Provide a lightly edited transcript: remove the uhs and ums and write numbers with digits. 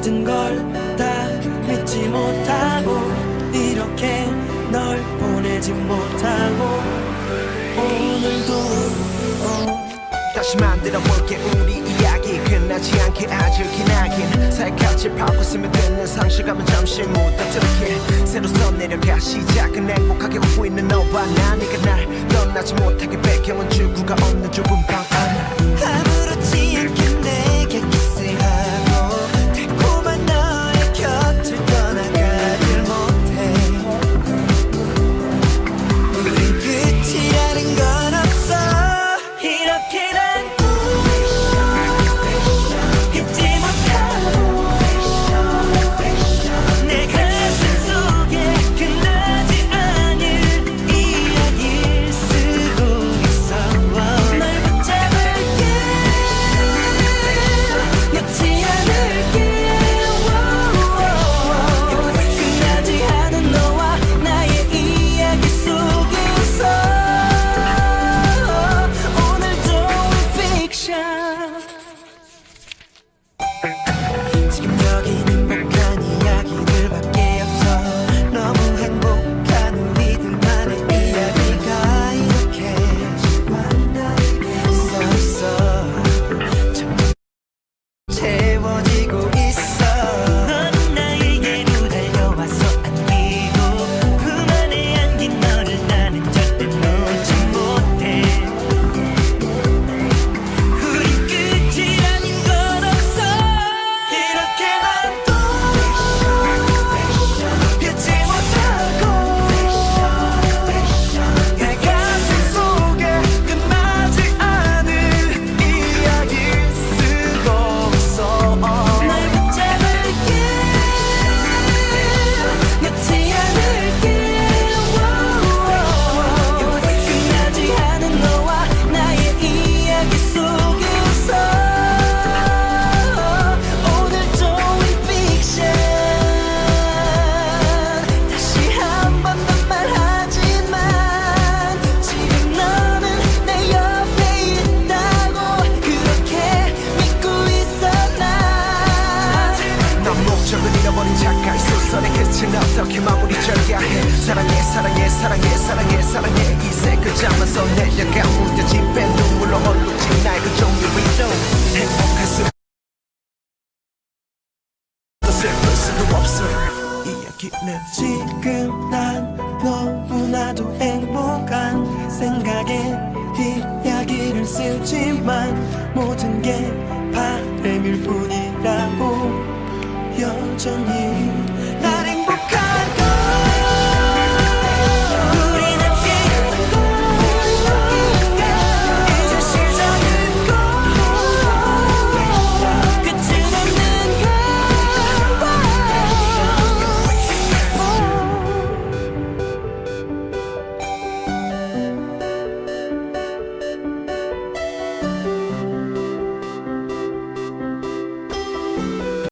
모든 걸 다 믿지 못하고 이렇게 널 보내지 못하고 오늘도 다시 만들어볼게 우리 이야기 끝나지 않게 아주 기나긴 살갗을 파고 쓰면 되는 상실감은 잠시 묻어들게 새로 써내려가 시작은 행복하게 웃고 있는 너와 나 네가 날 떠나지 못하게 배경은 출구가 없는 좁은 방 안 아무렇지 않게 내게 키스하고 달콤한 너의 곁을 떠나가질 못해 우린 끝이라는 건 없어 이렇게 난 잊지 못하고 내 가슴 속에 끝나지 않을 이야기를 쓰고 있어 널 붙잡을게 놓지 않을게 끝나지 않은 너와 나의 이야기 속에서 오늘도 픽션 지금 여기는 행복한 이야기들밖에 없어 너무 행복한 우리들만의 이야기가 이렇게 써있어 점점 채워지고 있어 넌 나에게로 달려와서 안기고 품 안에 안긴 너를 나는 절대 놓지 못해 우린 끝이라는 건 없어 이렇게 난 또 잊지 못하고 내 가슴 속에 끝나지 않을 이야기 쓰고 있어 날 붙잡을게 놓지 않을게 끝나지 않은 너와 나의 이야기 속에서 오늘도 픽션 다시 한 번 더 말하지만 지금 너는 내 옆에 있다고 그렇게 믿고 있어 넌 목적을 잃어버린 작가의 소설의 끝은 어떻게 마무리 져야 해 사랑해 사랑해 사랑해 사랑해 사랑해 이세 글자만 써내려가 무뎌진 배 눈물로 얼룩진 나의 그 종류 위로 행복할수록 더 슬플 수도 없어 이야기는 지금 난 너무나도 행복한 생각에 이야기를 쓰지만